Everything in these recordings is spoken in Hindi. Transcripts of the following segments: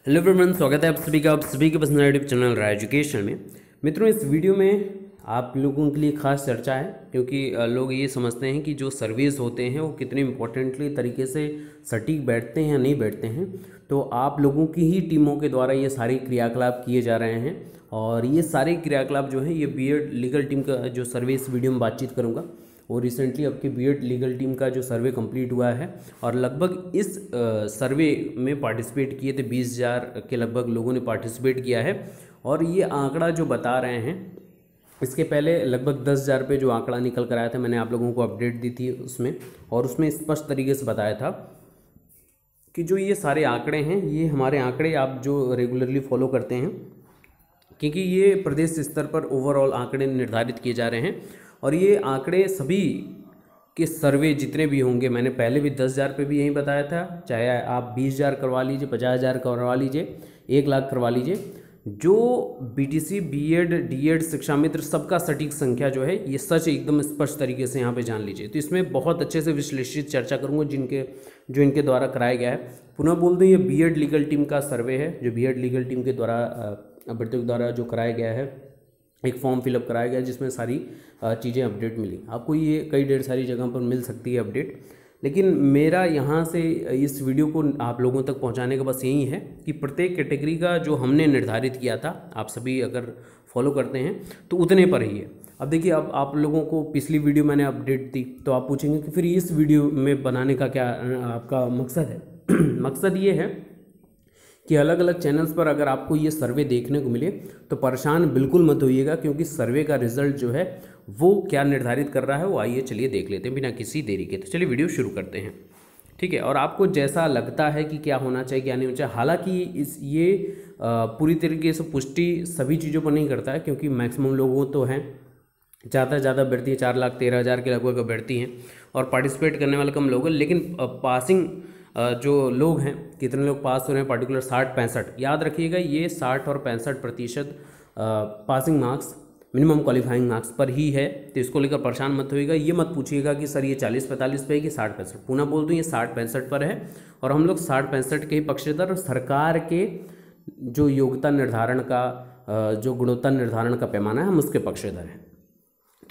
हेलो एवरीवन, स्वागत है आप सभी के पसंदीदा यूट्यूब चैनल राय एजुकेशन में। मित्रों, इस वीडियो में आप लोगों के लिए खास चर्चा है, क्योंकि लोग ये समझते हैं कि जो सर्वेज होते हैं वो कितने इम्पोर्टेंटली तरीके से सटीक बैठते हैं या नहीं बैठते हैं। तो आप लोगों की ही टीमों के द्वारा ये सारे क्रियाकलाप किए जा रहे हैं, और ये सारे क्रियाकलाप जो हैं ये बीएड लीगल टीम का जो सर्वे इस वीडियो में बातचीत करूँगा। और रिसेंटली आपकी बीएड लीगल टीम का जो सर्वे कंप्लीट हुआ है, और लगभग इस सर्वे में पार्टिसिपेट किए थे 20,000 के लगभग लोगों ने पार्टिसिपेट किया है। और ये आंकड़ा जो बता रहे हैं, इसके पहले लगभग 10,000 पे जो आंकड़ा निकल कर आया था, मैंने आप लोगों को अपडेट दी थी उसमें, और उसमें स्पष्ट तरीके से बताया था कि जो ये सारे आंकड़े हैं ये हमारे आंकड़े आप जो रेगुलरली फॉलो करते हैं, क्योंकि ये प्रदेश स्तर पर ओवरऑल आंकड़े निर्धारित किए जा रहे हैं। और ये आंकड़े सभी के सर्वे जितने भी होंगे, मैंने पहले भी 10,000 पे भी यही बताया था, चाहे आप 20,000 करवा लीजिए, 50,000 करवा लीजिए, 1,00,000 करवा लीजिए, जो बीटीसी बीएड डीएड शिक्षा मित्र सबका सटीक संख्या जो है ये सच एकदम स्पष्ट तरीके से यहाँ पे जान लीजिए। तो इसमें बहुत अच्छे से विश्लेषित चर्चा करूँगा जो इनके द्वारा कराया गया है। पुनः बोल दूँ, ये बीएड लीगल टीम का सर्वे है, जो बीएड लीगल टीम के द्वारा अभ्यर्थियों के द्वारा जो कराया गया है। एक फॉर्म फिलअप कराया गया जिसमें सारी चीज़ें अपडेट मिली। आपको ये कई ढेर सारी जगह पर मिल सकती है अपडेट, लेकिन मेरा यहाँ से इस वीडियो को आप लोगों तक पहुँचाने का बस यही है कि प्रत्येक कैटेगरी का जो हमने निर्धारित किया था, आप सभी अगर फॉलो करते हैं तो उतने पर ही है। अब देखिए, अब आप लोगों को पिछली वीडियो मैंने अपडेट दी, तो आप पूछेंगे कि फिर इस वीडियो में बनाने का क्या आपका मकसद है। मकसद ये है कि अलग अलग चैनल्स पर अगर आपको ये सर्वे देखने को मिले तो परेशान बिल्कुल मत होइएगा, क्योंकि सर्वे का रिजल्ट जो है वो क्या निर्धारित कर रहा है वो आइए चलिए देख लेते हैं बिना किसी देरी के। तो चलिए वीडियो शुरू करते हैं, ठीक है। और आपको जैसा लगता है कि क्या होना चाहिए क्या नहीं होना चाहिए, हालांकि ये पूरी तरीके से पुष्टि सभी चीज़ों पर नहीं करता है, क्योंकि मैक्सिमम लोगों तो हैं, ज़्यादा से ज़्यादा अभ्यर्थी 4,13,000 के लगभग अभ्यर्थी हैं, और पार्टिसिपेट करने वाले कम लोग हैं। लेकिन पासिंग जो लोग हैं, कितने लोग पास हो रहे हैं, पर्टिकुलर 60-65, याद रखिएगा ये 60 और 65% passing marks minimum qualifying marks पर ही है। तो इसको लेकर परेशान मत होइएगा, ये मत पूछिएगा कि सर ये 40-45 पे है कि 60-65। पुनः बोल दूँ, ये 60-65 पर है, और हम लोग 60-65 के ही पक्षधर, और सरकार के जो योग्यता निर्धारण का जो गुणवत्ता निर्धारण का पैमाना है, हम उसके पक्षधर हैं।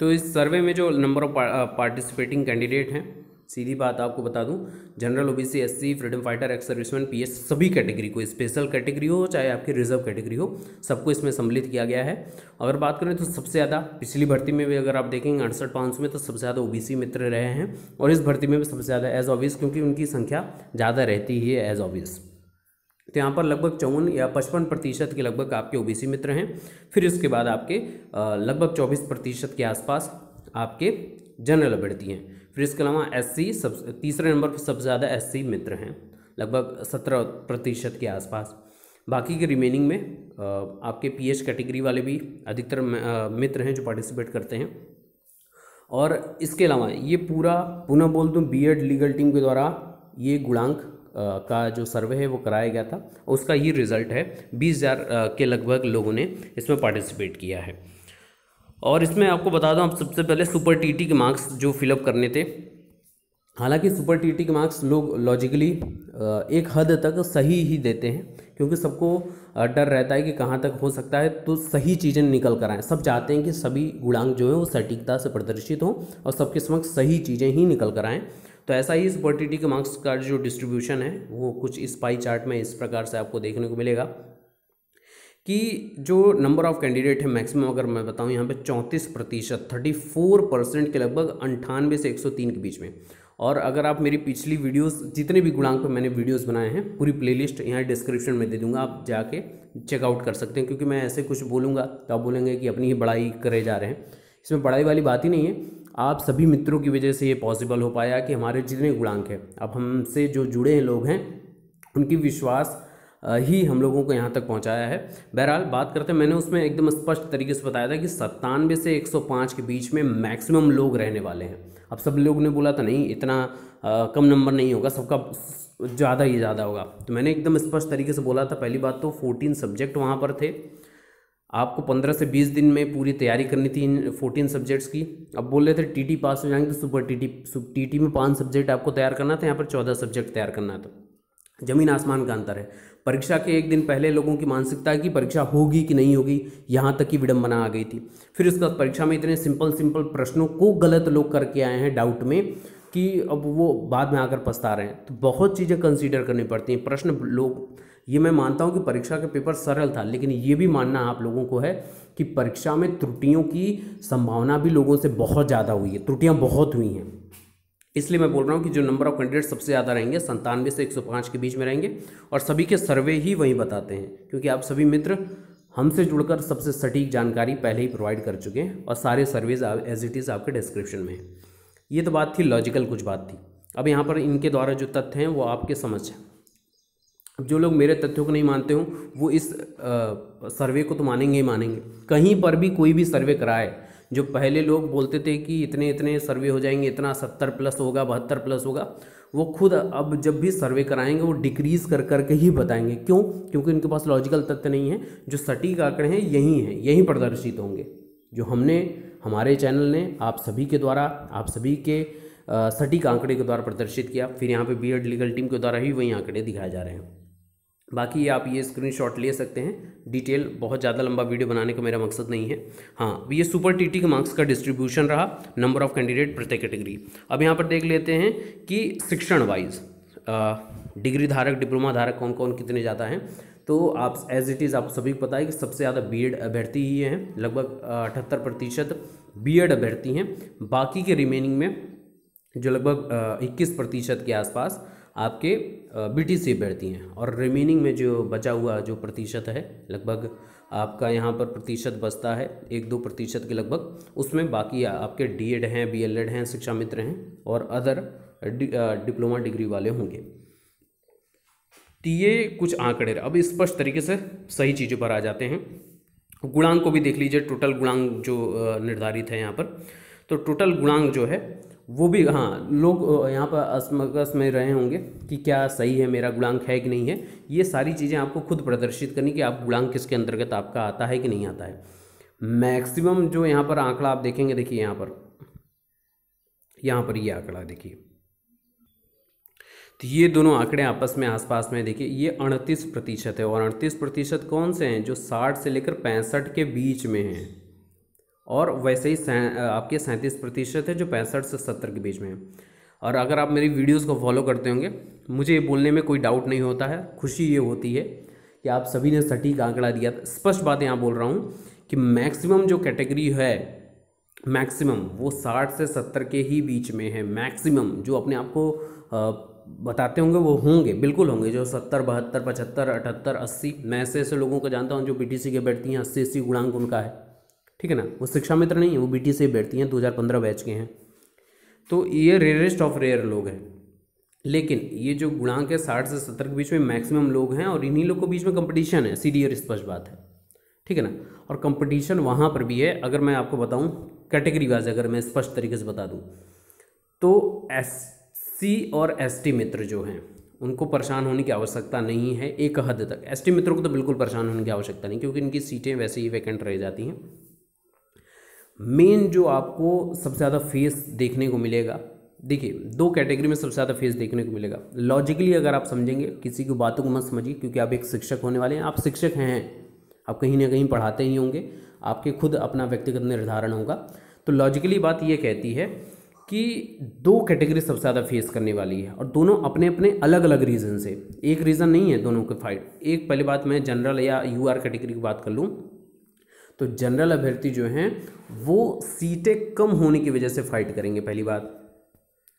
तो इस सर्वे में जो नंबर ऑफ पार्टिसिपेटिंग कैंडिडेट हैं, सीधी बात आपको बता दूं, general, OBC, SC, freedom fighter, ex serviceman, PS, सभी कैटेगरी को, स्पेशल कैटेगरी हो चाहे आपकी रिजर्व कैटेगरी हो, सबको इसमें सम्मिलित किया गया है। अगर बात करें तो सबसे ज़्यादा पिछली भर्ती में भी अगर आप देखेंगे 68,500 में, तो सबसे ज़्यादा ओबीसी मित्र रहे हैं, और इस भर्ती में भी सबसे ज़्यादा एज ऑब्वियस, क्योंकि उनकी संख्या ज़्यादा रहती ही है एज ऑब्वियस। तो यहाँ पर लगभग 54 या 55% के लगभग आपके ओबीसी मित्र हैं। फिर इसके बाद आपके लगभग 24% के आसपास आपके जनरल अभ्यर्थी हैं। फिर इसके अलावा एससी तीसरे नंबर पर सबसे ज़्यादा एससी मित्र हैं, लगभग 17% के आसपास। बाकी के रिमेनिंग में आपके पीएच कैटेगरी वाले भी अधिकतर मित्र हैं जो पार्टिसिपेट करते हैं। और इसके अलावा ये पूरा, पुनः बोल दूँ, बीएड लीगल टीम के द्वारा ये गुणांक का जो सर्वे है वो कराया गया था, उसका ये रिज़ल्ट है। 20,000 के लगभग लोगों ने इसमें पार्टिसिपेट किया है। और इसमें आपको बता दूं, आप सबसे पहले सुपर टीटी के मार्क्स जो फिलअप करने थे, हालांकि सुपर टीटी के मार्क्स लोग लॉजिकली एक हद तक सही ही देते हैं, क्योंकि सबको डर रहता है कि कहाँ तक हो सकता है तो सही चीज़ें निकल कर आएँ। सब चाहते हैं कि सभी गुणांक जो है वो सटीकता से प्रदर्शित हों और सबके समक्ष सही चीज़ें ही निकल कर आएँ। तो ऐसा ही सुपर टीटी के मार्क्स का जो डिस्ट्रीब्यूशन है वो कुछ इस पाई चार्ट में इस प्रकार से आपको देखने को मिलेगा कि जो नंबर ऑफ कैंडिडेट है मैक्सिमम अगर मैं बताऊं यहाँ पे 34%, 34% के लगभग 98 से 103 के बीच में। और अगर आप मेरी पिछली वीडियोस, जितने भी गुणांक पे मैंने वीडियोस बनाए हैं, पूरी प्लेलिस्ट यहाँ डिस्क्रिप्शन में दे दूंगा, आप जाके चेकआउट कर सकते हैं। क्योंकि मैं ऐसे कुछ बोलूँगा तो आप बोलेंगे कि अपनी ही बड़ाई करे जा रहे हैं, इसमें बड़ाई वाली बात ही नहीं है। आप सभी मित्रों की वजह से ये पॉसिबल हो पाया कि हमारे जितने गुणांक हैं, अब हमसे जो जुड़े हैं लोग हैं, उनकी विश्वास ही हम लोगों को यहाँ तक पहुँचाया है। बहरहाल बात करते हैं, मैंने उसमें एकदम स्पष्ट तरीके से बताया था कि 97 से 105 के बीच में मैक्सिमम लोग रहने वाले हैं। अब सब लोग ने बोला था नहीं इतना कम नंबर नहीं होगा, सबका ज़्यादा ही ज़्यादा होगा। तो मैंने एकदम स्पष्ट तरीके से बोला था। पहली बात तो 14 सब्जेक्ट वहाँ पर थे, आपको 15 से 20 दिन में पूरी तैयारी करनी थी इन 14 सब्जेक्ट्स की। अब बोल रहे थे टीटी पास हो जाएंगे तो सुपर टीटी में 5 सब्जेक्ट आपको तैयार करना था, यहाँ पर 14 सब्जेक्ट तैयार करना था। जमीन आसमान का अंतर है। परीक्षा के एक दिन पहले लोगों की मानसिकता है कि परीक्षा होगी कि नहीं होगी, यहाँ तक की विडंबना आ गई थी। फिर उसके बाद परीक्षा में इतने सिंपल सिंपल प्रश्नों को गलत लोग करके आए हैं डाउट में कि अब वो बाद में आकर पछता रहे हैं। तो बहुत चीज़ें कंसीडर करनी पड़ती हैं। प्रश्न लोग, ये मैं मानता हूँ कि परीक्षा का पेपर सरल था, लेकिन ये भी मानना आप लोगों को है कि परीक्षा में त्रुटियों की संभावना भी लोगों से बहुत ज़्यादा हुई है, त्रुटियाँ बहुत हुई हैं। इसलिए मैं बोल रहा हूँ कि जो नंबर ऑफ कैंडिडेट सबसे ज़्यादा रहेंगे 97 से 105 के बीच में रहेंगे, और सभी के सर्वे ही वही बताते हैं, क्योंकि आप सभी मित्र हमसे जुड़कर सबसे सटीक जानकारी पहले ही प्रोवाइड कर चुके हैं, और सारे सर्वेज एज इट इज़ आपके डिस्क्रिप्शन में है। ये तो बात थी लॉजिकल, कुछ बात थी। अब यहाँ पर इनके द्वारा जो तथ्य हैं वो आपके समझ है। अब जो लोग मेरे तथ्यों को नहीं मानते हों वो इस सर्वे को तो मानेंगे ही मानेंगे। कहीं पर भी कोई भी सर्वे कराए, जो पहले लोग बोलते थे कि इतने इतने सर्वे हो जाएंगे, इतना 70+ होगा, 72+ होगा, वो खुद अब जब भी सर्वे कराएंगे वो डिक्रीज़ कर करके ही बताएंगे। क्यों? क्योंकि उनके पास लॉजिकल तथ्य नहीं है। जो सटीक आंकड़े हैं यही हैं, यही प्रदर्शित होंगे। जो हमारे चैनल ने आप सभी के द्वारा, आप सभी के सटीक आंकड़े के द्वारा प्रदर्शित किया, फिर यहाँ पे बीएड लीगल टीम के द्वारा ही वही आंकड़े दिखाए जा रहे हैं। बाकी आप ये स्क्रीनशॉट ले सकते हैं। डिटेल बहुत ज़्यादा लंबा वीडियो बनाने का मेरा मकसद नहीं है। हाँ, ये सुपर टीटी के मार्क्स का डिस्ट्रीब्यूशन रहा, नंबर ऑफ कैंडिडेट प्रत्येक कैटेगरी। अब यहाँ पर देख लेते हैं कि शिक्षण वाइज डिग्री धारक, डिप्लोमा धारक कौन कौन कितने ज़्यादा हैं। तो आप एज इट इज़ आप सभी को पता है कि सबसे ज़्यादा बीएड अभ्यर्थी ही हैं, लगभग 78% बीएड अभ्यर्थी हैं। बाकी के रिमेनिंग में जो लगभग 21% के आसपास आपके बीटीसी अभ्यर्थी हैं, और रिमेनिंग में जो बचा हुआ जो प्रतिशत है, लगभग आपका यहाँ पर प्रतिशत बचता है 1-2% के लगभग, उसमें बाकी आपके डीएड हैं, बीएलएड हैं, शिक्षा मित्र हैं और अदर डिप्लोमा डिग्री वाले होंगे। तो ये कुछ आंकड़े अब स्पष्ट तरीके से सही चीज़ों पर आ जाते हैं। गुणांक को भी देख लीजिए, टोटल गुणांक जो निर्धारित है यहाँ पर, तो टोटल गुणांक जो है वो भी, हाँ, लोग यहाँ पर असमंजस में रहे होंगे कि क्या सही है, मेरा गुणांक है कि नहीं है। ये सारी चीज़ें आपको खुद प्रदर्शित करनी कि आप गुणांक किसके अंतर्गत आपका आता है कि नहीं आता है। मैक्सिमम जो यहाँ पर आंकड़ा आप देखेंगे, देखिए यहाँ पर ये आंकड़ा देखिए, तो ये दोनों आंकड़े आपस में आसपास में देखिए, ये 38% है, और 38% कौन से हैं? जो 60 से लेकर 65 के बीच में हैं, और वैसे ही आपके 37% है जो 65 से 70 के बीच में है। और अगर आप मेरी वीडियोस को फॉलो करते होंगे, मुझे ये बोलने में कोई डाउट नहीं होता है, खुशी ये होती है कि आप सभी ने सटीक आंकड़ा दिया। स्पष्ट बात यहाँ बोल रहा हूँ कि मैक्सिमम जो कैटेगरी है, मैक्सिमम वो 60 से 70 के ही बीच में है। मैक्सिमम जो अपने आप को बताते होंगे वो होंगे, बिल्कुल होंगे, जो 70, 72, 75, 78, 80। मैं ऐसे लोगों को जानता हूँ जो बीटीसी के बैठती हैं, 80 गुणांक उनका है, ठीक है ना। वो शिक्षा मित्र नहीं है, वो बीटीसी बैठती हैं, 2015 बैच के हैं। तो ये रेयरेस्ट ऑफ रेयर लोग हैं, लेकिन ये जो गुणांक है 60 से 70 के बीच में मैक्सिमम लोग हैं, और इन्हीं लोग के बीच में कंपटीशन है, सीधी और स्पष्ट बात है, ठीक है ना। और कंपटीशन वहाँ पर भी है। अगर मैं आपको बताऊँ कैटेगरी वाइज, अगर मैं स्पष्ट तरीके से बता दूँ, तो एससी और एसटी मित्र जो हैं उनको परेशान होने की आवश्यकता नहीं है एक हद तक। एसटी मित्रों को तो बिल्कुल परेशान होने की आवश्यकता नहीं, क्योंकि इनकी सीटें वैसे ही वैकेंट रह जाती हैं। मेन जो आपको सबसे ज़्यादा फेस देखने को मिलेगा, देखिए 2 कैटेगरी में सबसे ज़्यादा फेस देखने को मिलेगा। लॉजिकली अगर आप समझेंगे, किसी की बातों को मत समझिए, क्योंकि आप एक शिक्षक होने वाले हैं, आप शिक्षक हैं, आप कहीं ना कहीं पढ़ाते ही होंगे, आपके खुद अपना व्यक्तिगत निर्धारण होगा। तो लॉजिकली बात ये कहती है कि 2 कैटेगरी सबसे ज़्यादा फेस करने वाली है, और दोनों अपने अपने अलग अलग रीज़न से, एक रीज़न नहीं है दोनों के फाइट। एक पहली बात, मैं जनरल या यूआर कैटेगरी की बात कर लूँ, तो जनरल अभ्यर्थी जो हैं वो सीटें कम होने की वजह से फाइट करेंगे, पहली बात,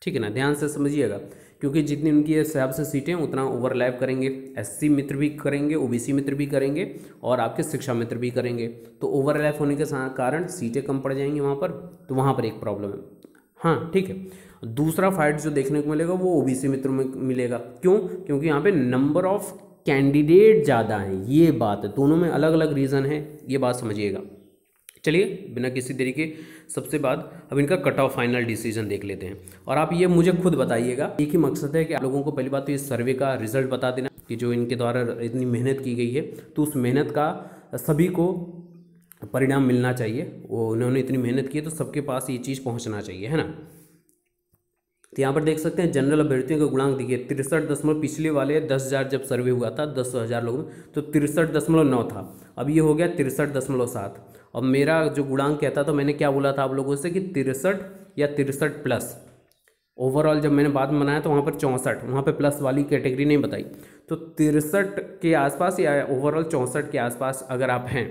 ठीक है ना, ध्यान से समझिएगा। क्योंकि जितनी उनकी हिसाब से सीटें उतना ओवरलैप करेंगे, एससी मित्र भी करेंगे, ओबीसी मित्र भी करेंगे, और आपके शिक्षा मित्र भी करेंगे। तो ओवरलैप होने के कारण सीटें कम पड़ जाएंगी वहाँ पर, तो वहाँ पर एक प्रॉब्लम है। हाँ, ठीक है। दूसरा फाइट जो देखने को मिलेगा वो ओबीसी मित्रों में मिलेगा। क्यों? क्योंकि यहाँ पे नंबर ऑफ कैंडिडेट ज़्यादा हैं, ये बात है। दोनों में अलग अलग रीज़न है, ये बात समझिएगा। चलिए बिना किसी देरी के सबसे बाद अब इनका कट ऑफ फाइनल डिसीजन देख लेते हैं, और आप ये मुझे खुद बताइएगा। एक ही मकसद है कि आप लोगों को पहली बात तो इस सर्वे का रिजल्ट बता देना कि जो इनके द्वारा इतनी मेहनत की गई है, तो उस मेहनत का सभी को परिणाम मिलना चाहिए। वो उन्होंने इतनी मेहनत की है तो सबके पास ये चीज़ पहुँचना चाहिए, है ना। तो यहाँ पर देख सकते हैं जनरल अभ्यर्थियों का गुणांक देखिए 63 पिछले वाले 10,000 जब सर्वे हुआ था 10,000 लोगों में तो 63.9 था, अब ये हो गया 63.7। अब मेरा जो गुणांक कहता था, मैंने क्या बोला था आप लोगों से कि 63 या 63 प्लस। ओवरऑल जब मैंने बाद में बनाया तो वहाँ पर 64, वहाँ पे प्लस वाली कैटेगरी नहीं बताई, तो 63 के आसपास या ओवरऑल 64 के आसपास अगर आप हैं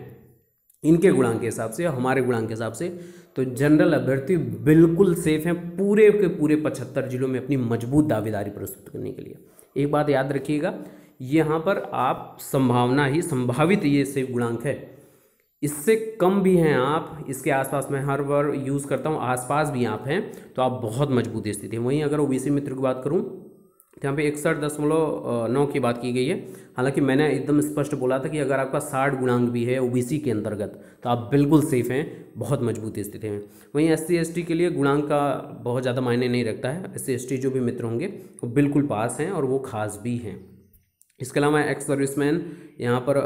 इनके गुणांक के हिसाब से, हमारे गुणांक के हिसाब से, तो जनरल अभ्यर्थी बिल्कुल सेफ हैं पूरे के पूरे 75 जिलों में अपनी मजबूत दावेदारी प्रस्तुत करने के लिए। एक बात याद रखिएगा, यहाँ पर आप संभावना ही संभावित ये सेफ गुणांक है, इससे कम भी हैं आप, इसके आसपास मैं हर बार यूज़ करता हूँ, आसपास भी आप हैं तो आप बहुत मजबूत स्थिति है। वहीं अगर ओबीसी मित्र की बात करूँ तो यहाँ पे 61.9 की बात की गई है। हालांकि मैंने एकदम स्पष्ट बोला था कि अगर आपका 60 गुणांक भी है ओबीसी के अंतर्गत तो आप बिल्कुल सेफ हैं, बहुत मजबूत स्थिति में। वहीं एससी एसटी के लिए गुणांक का बहुत ज़्यादा मायने नहीं रखता है, एससी एसटी जो भी मित्र होंगे वो बिल्कुल पास हैं और वो खास भी हैं। इसके अलावा एक्स सर्विसमैन, यहाँ पर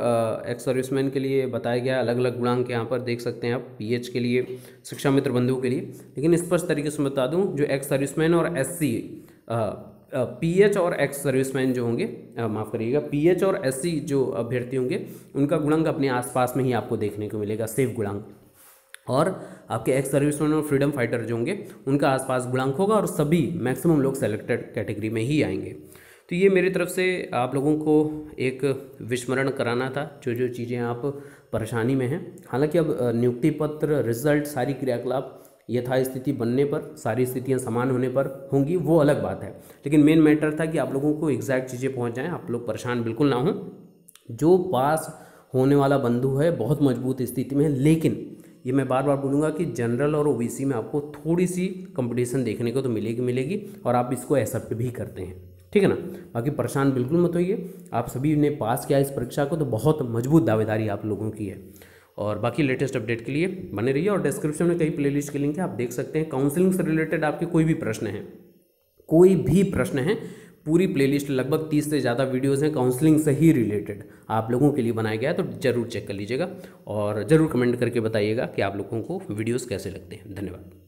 एक्स सर्विसमैन के लिए बताया गया अलग अलग गुणांक, यहाँ पर देख सकते हैं आप पीएच के लिए, शिक्षा मित्र बंधुओं के लिए। लेकिन स्पष्ट तरीके से बता दूँ, जो एक्स सर्विसमैन और एससी पीएच और एक्स सर्विसमैन जो होंगे, माफ़ करिएगा, पीएच और एससी जो अभ्यर्थी होंगे उनका गुणांक अपने आसपास में ही आपको देखने को मिलेगा, सेफ गुणांक। और आपके एक्स सर्विसमैन और फ्रीडम फाइटर जो होंगे उनका आसपास गुणांक होगा और सभी मैक्सिमम लोग सेलेक्टेड कैटेगरी में ही आएंगे। तो ये मेरी तरफ से आप लोगों को एक विस्मरण कराना था, जो जो चीज़ें आप परेशानी में हैं। हालांकि अब नियुक्ति पत्र, रिजल्ट, सारी क्रियाकलाप यथास्थिति बनने पर, सारी स्थितियां समान होने पर होंगी, वो अलग बात है। लेकिन मेन मैटर था कि आप लोगों को एग्जैक्ट चीज़ें पहुंच जाएं, आप लोग परेशान बिल्कुल ना हों। जो पास होने वाला बंधु है बहुत मजबूत स्थिति में है, लेकिन ये मैं बार बार बोलूँगा कि जनरल और ओबीसी में आपको थोड़ी सी कंपटीशन देखने को तो मिलेगी और आप इसको एक्सेप्ट भी करते हैं, ठीक है ना। बाकी परेशान बिल्कुल मत होइए, आप सभी ने पास किया इस परीक्षा को तो बहुत मजबूत दावेदारी आप लोगों की है। और बाकी लेटेस्ट अपडेट के लिए बने रहिए और डिस्क्रिप्शन में कई प्लेलिस्ट के लिंक है, आप देख सकते हैं। काउंसलिंग से रिलेटेड आपके कोई भी प्रश्न है, कोई भी प्रश्न है, पूरी प्लेलिस्ट लगभग 30 से ज़्यादा वीडियोज़ हैं काउंसलिंग से ही रिलेटेड आप लोगों के लिए बनाया गया है, तो ज़रूर चेक कर लीजिएगा और ज़रूर कमेंट करके बताइएगा कि आप लोगों को वीडियोज़ कैसे लगते हैं। धन्यवाद।